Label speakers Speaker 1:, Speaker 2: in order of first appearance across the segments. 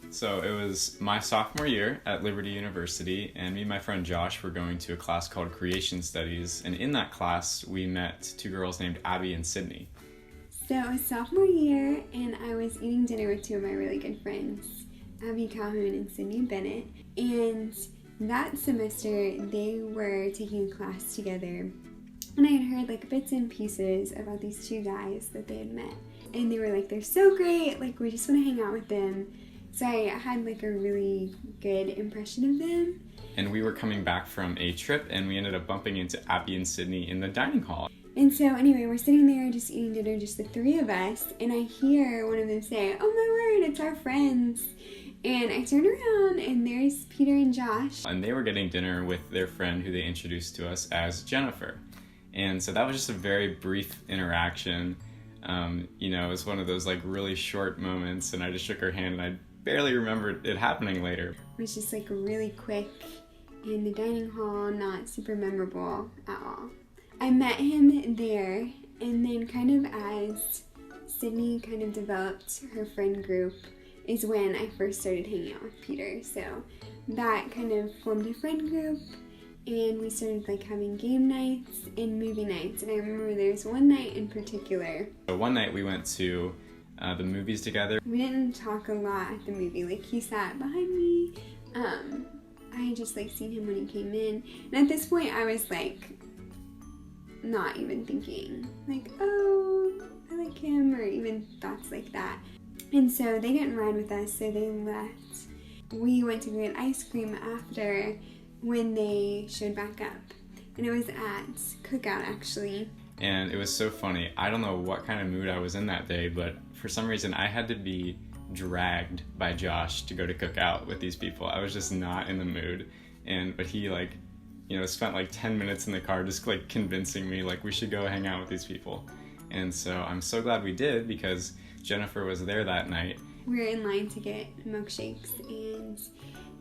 Speaker 1: So it was my sophomore year at Liberty University, and me and my friend Josh were going to a class called Creation Studies, and in that class we met two girls named Abby and Sydney.
Speaker 2: So it was sophomore year, and I was eating dinner with two of my really good friends, Abby Calhoun and Sydney Bennett, and that semester they were taking a class together, and I had heard like bits and pieces about these two guys that they had met, and they were like, they're so great, like we just want to hang out with them. So I had like a really good impression of them.
Speaker 1: And we were coming back from a trip, and we ended up bumping into Abby and Sydney in the dining hall.
Speaker 2: And so anyway, we're sitting there just eating dinner, just the three of us, and I hear one of them say, "Oh my word, it's our friends." And I turned around, and there's Peter and Josh.
Speaker 1: And they were getting dinner with their friend who they introduced to us as Jennifer. And so that was just a very brief interaction. It was one of those like really short moments, and I just shook her hand, and I barely remembered it happening later.
Speaker 2: It was just like really quick in the dining hall, not super memorable at all. I met him there, and then kind of as Sydney kind of developed her friend group is when I first started hanging out with Peter. So that kind of formed a friend group, and we started like having game nights and movie nights. And I remember there's one night in particular.
Speaker 1: So one night we went to the movies together.
Speaker 2: We didn't talk a lot at the movie. Like he sat behind me. I had just like seen him when he came in, and at this point I was like not even thinking like, oh, I like him, or even thoughts like that. And so they didn't ride with us, so they left. We went to get ice cream after when they showed back up, and it was at Cookout actually.
Speaker 1: And it was so funny. I don't know what kind of mood I was in that day, but for some reason I had to be dragged by Josh to go to Cookout with these people. I was just not in the mood. But he spent like 10 minutes in the car just like convincing me like we should go hang out with these people. And so I'm so glad we did, because Jennifer was there that night.
Speaker 2: We were in line to get milkshakes, and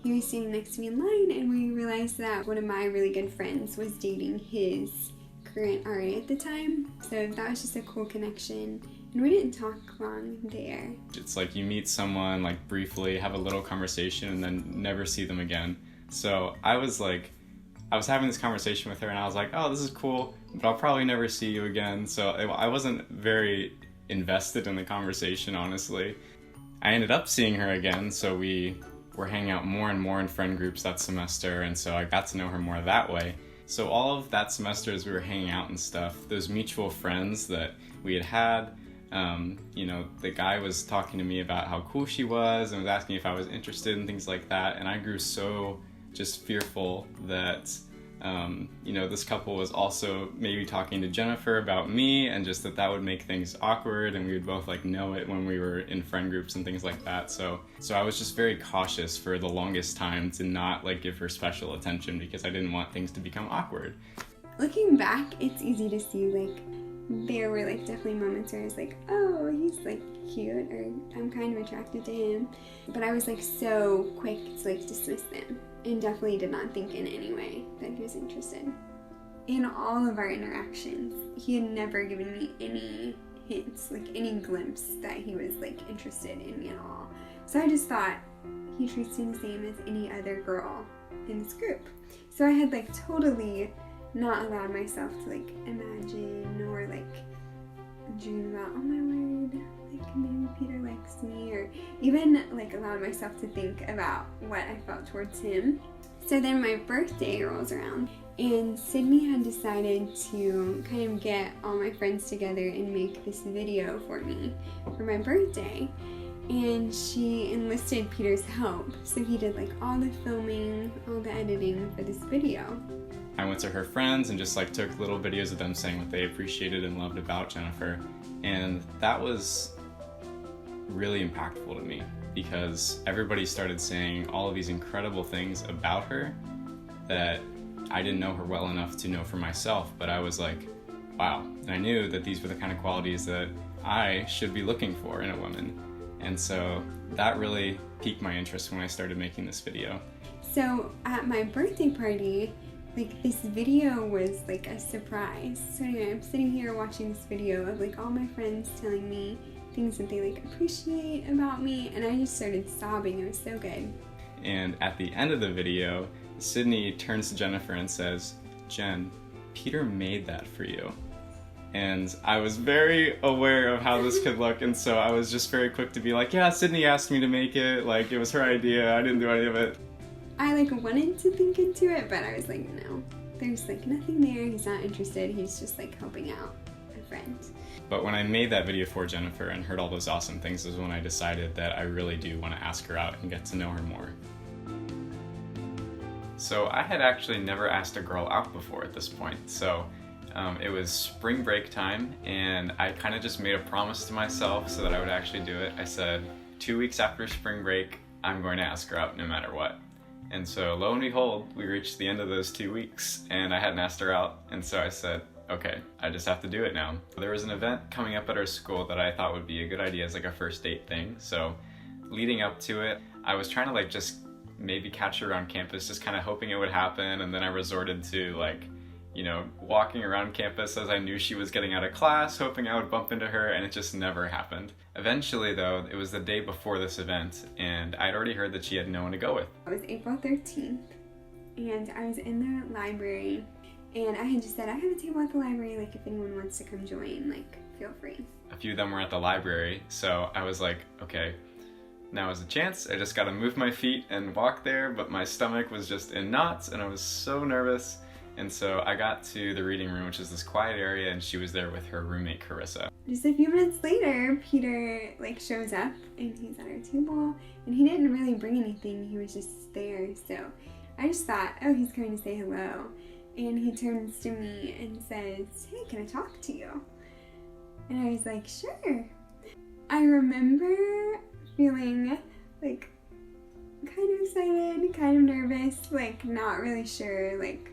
Speaker 2: he was sitting next to me in line, and we realized that one of my really good friends was dating his current RA at the time. So that was just a cool connection, and we didn't talk long there. It's
Speaker 1: like you meet someone like briefly, have a little conversation, and then never see them again. So I was having this conversation with her, and I was like, oh, this is cool, but I'll probably never see you again. So I wasn't very invested in the conversation, honestly. I ended up seeing her again, so we were hanging out more and more in friend groups that semester, and so I got to know her more that way. So all of that semester as we were hanging out and stuff, those mutual friends that we had, the guy was talking to me about how cool she was and was asking if I was interested in things like that, and I grew so just fearful that this couple was also maybe talking to Jennifer about me, and just that would make things awkward, and we would both like know it when we were in friend groups and things like that. So I was just very cautious for the longest time to not like give her special attention, because I didn't want things to become awkward.
Speaker 2: Looking back, it's easy to see like there were like definitely moments where I was like, oh, he's like cute, or I'm kind of attracted to him, but I was like so quick to like dismiss them, and definitely did not think in any way that he was interested. In all of our interactions, he had never given me any hints, like any glimpse that he was like interested in me at all. So I just thought he treats me the same as any other girl in this group. So I had like totally not allowed myself to like imagine or like dream about, oh my word, like maybe Peter likes me, or even like allowed myself to think about what I felt towards him. So then my birthday rolls around, and Sydney had decided to kind of get all my friends together and make this video for me for my birthday. And she enlisted Peter's help, so he did like all the filming, all the editing for this video.
Speaker 1: I went to her friends and just like took little videos of them saying what they appreciated and loved about Jennifer, and that was really impactful to me, because everybody started saying all of these incredible things about her that I didn't know her well enough to know for myself, but I was like, wow. And I knew that these were the kind of qualities that I should be looking for in a woman. And so that really piqued my interest when I started making this video.
Speaker 2: So at my birthday party, like this video was like a surprise. So anyway, I'm sitting here watching this video of like all my friends telling me things that they like appreciate about me, and I just started sobbing. It was so good.
Speaker 1: And at the end of the video, Sydney turns to Jennifer and says, "Jen, Peter made that for you." And I was very aware of how this could look, and so I was just very quick to be like, yeah, Sydney asked me to make it, like it was her idea, I didn't do any of it.
Speaker 2: I like wanted to think into it, but I was like, no, there's like nothing there, he's not interested, he's just like helping out a friend.
Speaker 1: But when I made that video for Jennifer and heard all those awesome things is when I decided that I really do want to ask her out and get to know her more. So I had actually never asked a girl out before at this point, so it was spring break time, and I kind of just made a promise to myself so that I would actually do it. I said, 2 weeks after spring break, I'm going to ask her out no matter what. And so lo and behold, we reached the end of those 2 weeks, and I hadn't asked her out, and so I said, okay, I just have to do it now. There was an event coming up at our school that I thought would be a good idea as like a first date thing, so leading up to it, I was trying to like just maybe catch her around campus, just kind of hoping it would happen, and then I resorted to like, you know, walking around campus as I knew she was getting out of class, hoping I would bump into her, and it just never happened. Eventually though, it was the day before this event, and I'd already heard that she had no one to go with.
Speaker 2: It was April 13th, and I was in the library, and I had just said, I have a table at the library, like if anyone wants to come join, like feel free.
Speaker 1: A few of them were at the library, so I was like, okay, now is the chance. I just gotta move my feet and walk there, but my stomach was just in knots, and I was so nervous. And so I got to the reading room, which is this quiet area, and she was there with her roommate, Carissa.
Speaker 2: Just a few minutes later, Peter like shows up, and he's at our table, and he didn't really bring anything, he was just there. So I just thought, oh, he's going to say hello. And he turns to me and says, hey, can I talk to you? And I was like, sure. I remember feeling like kind of excited, kind of nervous, like not really sure like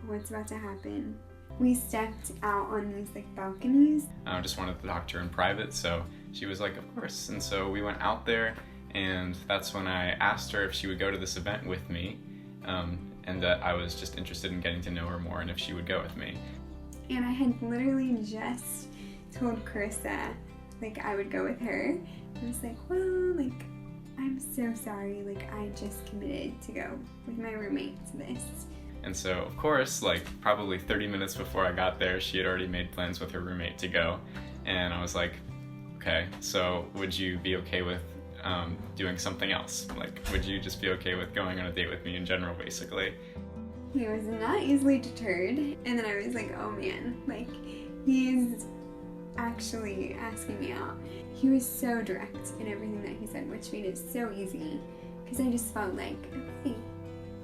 Speaker 2: what's about to happen. We stepped out on these like balconies.
Speaker 1: I just wanted to talk to her in private, so she was like, of course. And so we went out there, and that's when I asked her if she would go to this event with me, and that I was just interested in getting to know her more and if she would go with me.
Speaker 2: And I had literally just told Carissa like I would go with her. I was like, well, like I'm so sorry, like I just committed to go with my roommate to this.
Speaker 1: And so, of course, like probably 30 minutes before I got there, she had already made plans with her roommate to go. And I was like, okay, so would you be okay with doing something else? Like, would you just be okay with going on a date with me in general, basically?
Speaker 2: He was not easily deterred. And then I was like, oh man, like he's actually asking me out. He was so direct in everything that he said, which made it so easy, because I just felt like, okay,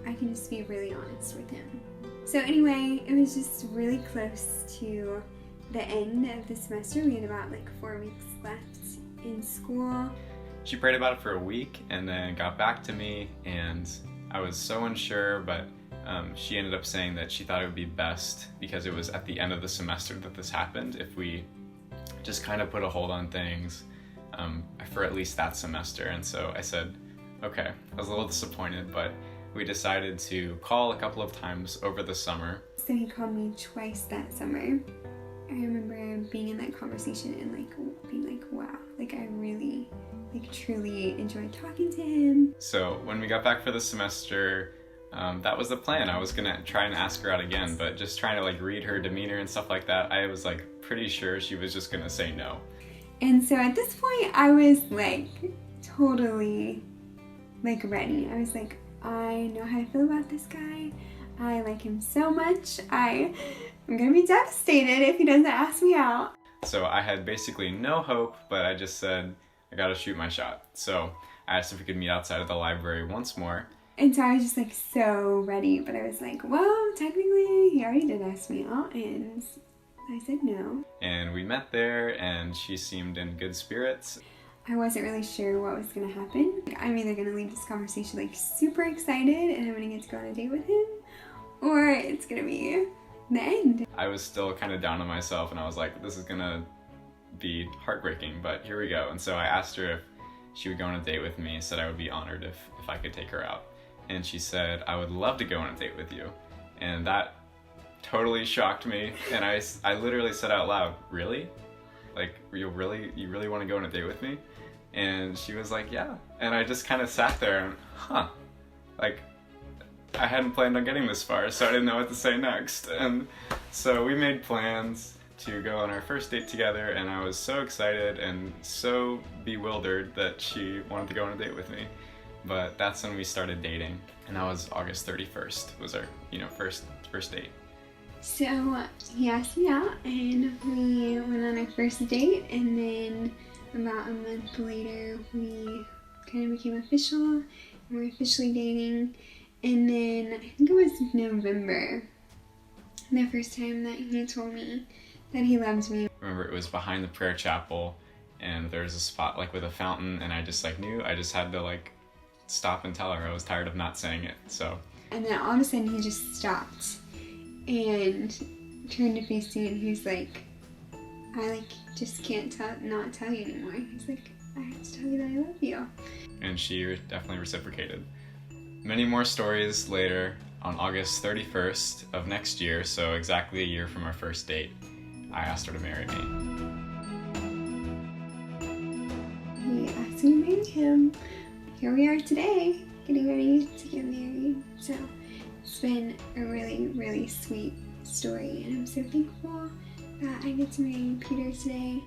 Speaker 2: I can just be really honest with him. So anyway, it was just really close to the end of the semester. We had about like 4 weeks left in school.
Speaker 1: She prayed about it for a week and then got back to me, and I was so unsure, but she ended up saying that she thought it would be best, because it was at the end of the semester that this happened, if we just kind of put a hold on things for at least that semester. And so I said, okay. I was a little disappointed, but we decided to call a couple of times over the summer.
Speaker 2: So he called me twice that summer. I remember being in that conversation and like being like, wow, like I really like truly enjoyed talking to him.
Speaker 1: So when we got back for the semester, that was the plan. I was gonna try and ask her out again, but just trying to like read her demeanor and stuff like that, I was like pretty sure she was just gonna say no.
Speaker 2: And so at this point I was like totally like ready. I was like, I know how I feel about this guy. I like him so much. I'm gonna be devastated if he doesn't ask me out.
Speaker 1: So I had basically no hope, but I just said, I gotta shoot my shot. So I asked if we could meet outside of the library once more.
Speaker 2: And so I was just like so ready, but I was like, well, technically he already did ask me out, and I said no.
Speaker 1: And we met there, and she seemed in good spirits.
Speaker 2: I wasn't really sure what was gonna happen. I'm either gonna leave this conversation like super excited and I'm gonna get to go on a date with him, or it's gonna be the end. I
Speaker 1: was still kind of down on myself, and I was like, this is gonna be heartbreaking, but here we go. And so I asked her if she would go on a date with me, said I would be honored if I could take her out. And she said, I would love to go on a date with you. And that totally shocked me, and I literally said out loud, really? Like, you really want to go on a date with me? And she was like, yeah. And I just kind of sat there and, like, I hadn't planned on getting this far, so I didn't know what to say next. And so we made plans to go on our first date together, and I was so excited and so bewildered that she wanted to go on a date with me. But that's when we started dating, and that was August 31st was our, first date.
Speaker 2: So he asked me out, and we went on our first date, and then about a month later we kind of became official, and we're officially dating. And then I think it was November, the first time that he told me that he loved me.
Speaker 1: I remember it was behind the prayer chapel, and there was a spot like with a fountain, and I just knew I just had to stop and tell her. I was tired of not saying it, so. And
Speaker 2: then all of a sudden he just stopped and turned to face me, and he was like, I just can't not tell you anymore. He's like, I have to tell you that I love you.
Speaker 1: And she definitely reciprocated. Many more stories later, on August 31st of next year, so exactly a year from our first date, I asked her to marry me.
Speaker 2: He asked me to marry him. Here we are today, getting ready to get married. So it's been a really, really sweet story, and I'm so thankful that I get to marry Peter today.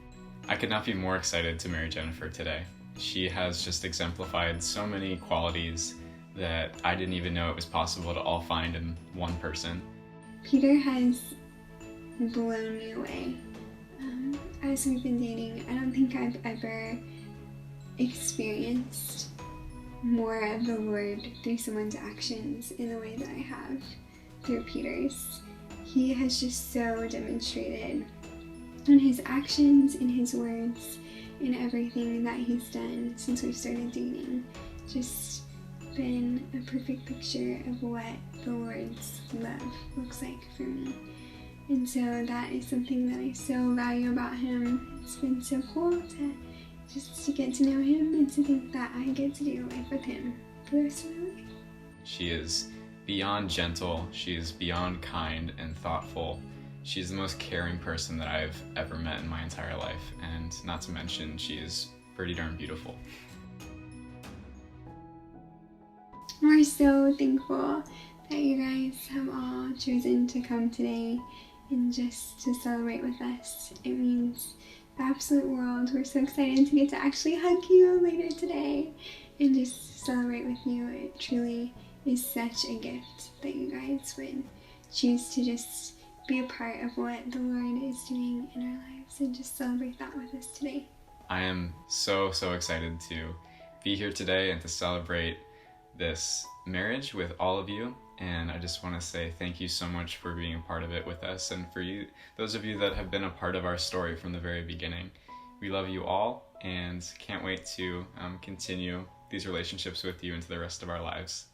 Speaker 1: I could not be more excited to marry Jennifer today. She has just exemplified so many qualities that I didn't even know it was possible to all find in one person.
Speaker 2: Peter has blown me away. As we've been dating, I don't think I've ever experienced more of the Lord through someone's actions in the way that I have through Peter's. He has just so demonstrated in his actions, in his words, in everything that he's done since we started dating. Just been a perfect picture of what the Lord's love looks like for me. And so that is something that I so value about him. It's been so cool to get to know him and to think that I get to do life with him for the rest of my life.
Speaker 1: She is beyond gentle, she is beyond kind and thoughtful. She's the most caring person that I've ever met in my entire life, and not to mention, she is pretty darn beautiful.
Speaker 2: We're so thankful that you guys have all chosen to come today and just to celebrate with us. It means the absolute world. We're so excited to get to actually hug you later today and just celebrate with you. It truly is such a gift that you guys would choose to just be a part of what the Lord is doing in our lives and just celebrate that with us today.
Speaker 1: I am so excited to be here today and to celebrate this marriage with all of you, and I just want to say thank you so much for being a part of it with us, and for you, those of you that have been a part of our story from the very beginning. We love you all and can't wait to continue these relationships with you into the rest of our lives.